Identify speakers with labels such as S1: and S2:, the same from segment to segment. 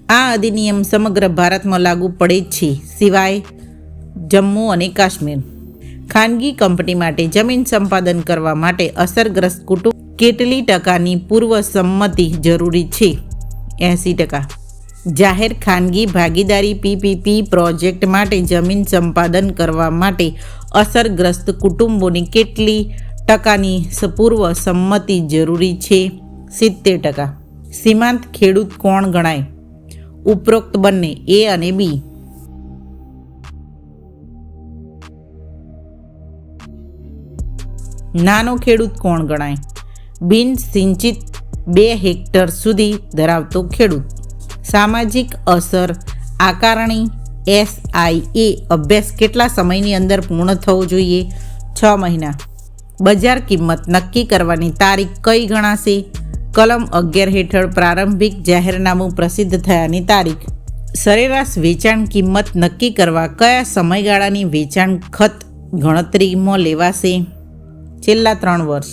S1: આ અધિનિયમ સમગ્ર ભારતમાં લાગુ પડે છે, સિવાય જમ્મુ અને કાશ્મીર. ખાનગી કંપની માટે જમીન સંપાદન કરવા માટે અસરગ્રસ્ત કુટુંબ કેટલી ટકાની પૂર્વ સંમતિ જરૂરી છે? 80%. જાહેર ખાનગી ભાગીદારી PPP પ્રોજેક્ટ માટે જમીન સંપાદન કરવા માટે અસરગ્રસ્ત કુટુંબોની કેટલી ટકાની પૂર્વ સંમતિ જરૂરી છે? 70%. સીમાંત ખેડૂત કોણ ગણાય? ઉપરોક્ત બંને, A અને B. નાનો ખેડૂત કોણ ગણાય? બિન સિંચિત 2 હેક્ટર સુધી ધરાવતો ખેડૂત. સામાજિક અસર આકારણી SIA અભ્યાસ કેટલા સમયની અંદર પૂર્ણ થવો જોઈએ? 6 મહિના. બજાર કિંમત નક્કી કરવાની તારીખ કઈ ગણાશે? કલમ 11 હેઠળ પ્રારંભિક જાહેરનામું પ્રસિદ્ધ થયાની તારીખ. સરેરાશ વેચાણ કિંમત નક્કી કરવા કયા સમયગાળાની વેચાણ ખત ગણતરીમાં લેવાશે? છેલ્લા 3 વર્ષ.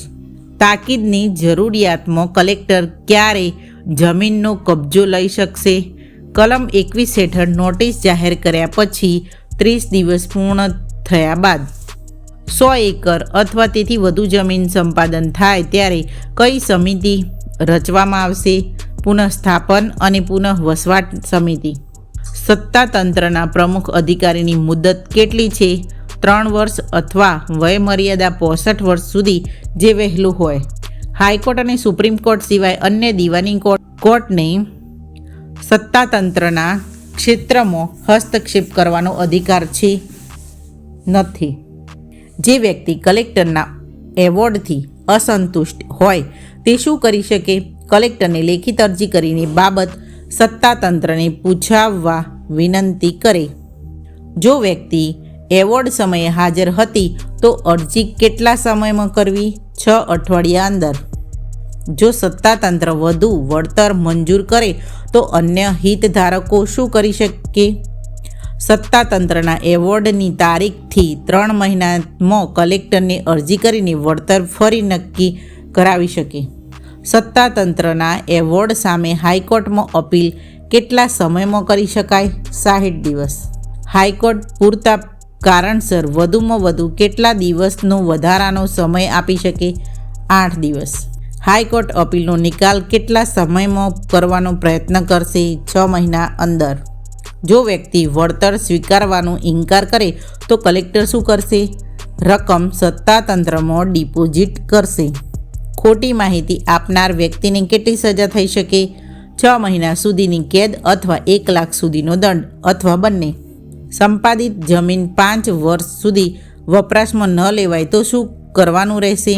S1: તાકીદની જરૂરિયાતમાં કલેક્ટર ક્યારે જમીનનો કબજો લઈ શકશે? કલમ 21 હેઠળ નોટિસ જાહેર કર્યા પછી 30 દિવસ પૂર્ણ થયા બાદ. 100 એકર અથવા તેથી વધુ જમીન સંપાદન થાય ત્યારે કઈ સમિતિ રચવામાં આવશે? પુનઃસ્થાપન અને પુનઃ વસવાટ સમિતિ. સત્તાતંત્રના પ્રમુખ અધિકારીની મુદત કેટલી છે? 3 વર્ષ અથવા વયમર્યાદા 65 વર્ષ સુધી, જે વહેલું હોય. હાઈકોર્ટ અને સુપ્રીમ કોર્ટ સિવાય અન્ય દીવાની કોર્ટને સત્તાતંત્રના ક્ષેત્રમાં હસ્તક્ષેપ કરવાનો અધિકાર છે? નથી. જે વ્યક્તિ કલેક્ટરના એવોર્ડથી અસંતુષ્ટ હોય તે શું કરી શકે? કલેક્ટરને લેખિત અરજી કરીને બાબત સત્તાતંત્રને પૂછાવવા વિનંતી કરે. જો વ્યક્તિ એવોર્ડ સમયે હાજર હતી તો અરજી કેટલા સમયમાં કરવી? 6 અઠવાડિયા અંદર. જો સત્તાતંત્ર વધુ વળતર મંજૂર કરે તો અન્ય હિતધારકો શું કરી શકે? સત્તાતંત્રના એવોર્ડની તારીખથી 3 મહિનામાં કલેક્ટરને અરજી કરીને વળતર ફરી નક્કી કરાવી શકે. સત્તાતંત્રના એવોર્ડ સામે હાઈકોર્ટમાં અપીલ કેટલા સમયમાં કરી શકાય? 60 દિવસ. હાઈકોર્ટ પૂરતા કારણસર વધુમાં વધુ કેટલા દિવસનો વધારાનો સમય આપી શકે? 8 દિવસ. હાઈકોર્ટ અપીલનો નિકાલ કેટલા સમયમાં કરવાનો પ્રયત્ન કરશે? 6 મહિના અંદર. જો વ્યક્તિ વળતર સ્વીકારવાનો ઇનકાર કરે તો કલેક્ટર શું કરશે? રકમ સત્તાતંત્રમાં ડિપોઝિટ કરશે. ખોટી માહિતી આપનાર વ્યક્તિને કેટલી સજા થઈ શકે? 6 મહિના સુધીની કેદ અથવા 1 લાખ સુધીનો દંડ અથવા બંને. સંપાદિત જમીન 5 વર્ષ સુધી વપરાશમાં ન લેવાય તો શું કરવાનું રહેશે?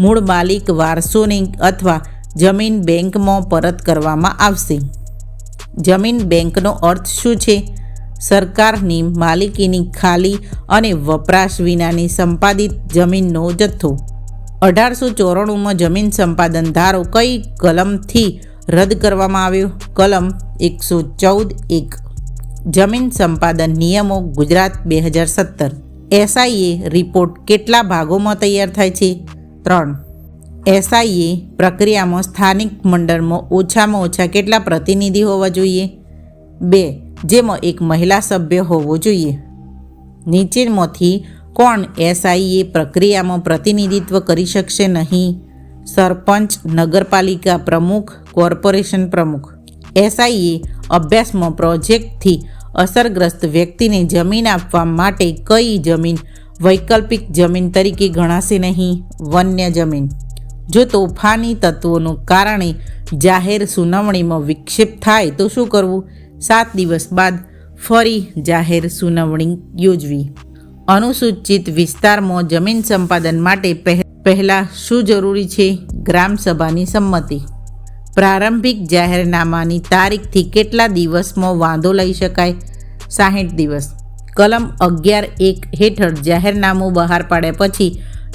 S1: મૂળ માલિક વારસોની અથવા જમીન બેંકમાં પરત કરવામાં આવશે. જમીન બેંકનો અર્થ શું છે? સરકારની માલિકીની ખાલી અને વપરાશ વિનાની સંપાદિત જમીનનો જથ્થો. 1894માં જમીન સંપાદન ધારો કઈ કલમથી રદ કરવામાં આવ્યો? કલમ 114(1). જમીન સંપાદન નિયમો ગુજરાત 2017. SIA રિપોર્ટ કેટલા ભાગોમાં તૈયાર થાય છે? 3. SIA પ્રક્રિયામાં સ્થાનિક મંડળમાં ઓછામાં ઓછા કેટલા પ્રતિનિધિ હોવા જોઈએ? 2. જેમાં એક મહિલા સભ્ય હોવો જોઈએ. નીચેમાંથી કોણ SIA પ્રક્રિયામાં પ્રતિનિધિત્વ કરી શકશે નહીં? સરપંચ, નગરપાલિકા પ્રમુખ, કોર્પોરેશન પ્રમુખ. SIA અભ્યાસમાં પ્રોજેક્ટથી અસરગ્રસ્ત વ્યક્તિને જમીન આપવા માટે કઈ જમીન વૈકલ્પિક જમીન તરીકે ગણાશે નહીં? વન્ય જમીન. જો તોફાની તત્વોને કારણે જાહેર સુનાવણીમાં વિક્ષેપ થાય તો શું કરવું? 7 દિવસ બાદ ફરી જાહેર સુનાવણી યોજવી. અનુસૂચિત વિસ્તારમાં જમીન સંપાદન માટે પહેલાં શું જરૂરી છે? ગ્રામસભાની સંમતિ. પ્રારંભિક જાહેરનામાની તારીખથી કેટલા દિવસમાં વાંધો લઈ શકાય? 60 દિવસ. કલમ 11(1) હેઠળ જાહેરનામું બહાર પાડ્યા પછી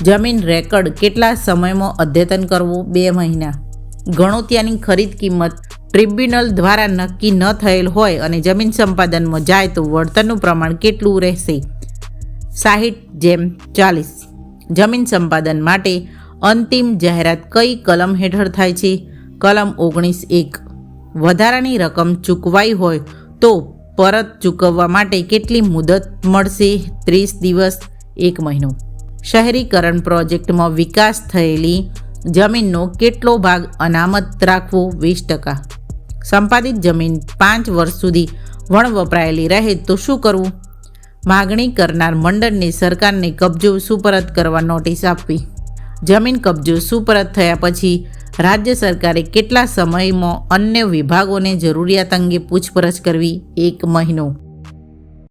S1: જમીન રેકર્ડ કેટલા સમયમાં અદ્યતન કરવું? 2 મહિના. ગણોત્યાની ખરીદ કિંમત ટ્રિબ્યુનલ દ્વારા નક્કી ન થયેલ હોય અને જમીન સંપાદનમાં જાય તો વળતરનું પ્રમાણ કેટલું રહેશે? 60/40. જમીન સંપાદન માટે અંતિમ જાહેરાત કઈ કલમ હેઠળ થાય છે? કલમ 19(1). વધારાની રકમ ચૂકવાઈ હોય તો પરત ચૂકવવા માટે કેટલી મુદત મળશે? 30 દિવસ, 1 મહિનો. શહેરીકરણ પ્રોજેક્ટમાં વિકાસ થયેલી જમીનનો કેટલો ભાગ અનામત રાખવો? 20%. સંપાદિત જમીન 5 વર્ષ સુધી વણ વપરાયેલી રહે તો શું કરવું? માગણી કરનાર મંડળને સરકારને કબજો સુપરત કરવા નોટિસ આપવી. જમીન કબજો સુપરત થયા પછી રાજ્ય સરકારે કેટલા સમયમાં અન્ય વિભાગોને જરૂરિયાત અંગે પૂછપરછ કરવી? 1 મહિનો.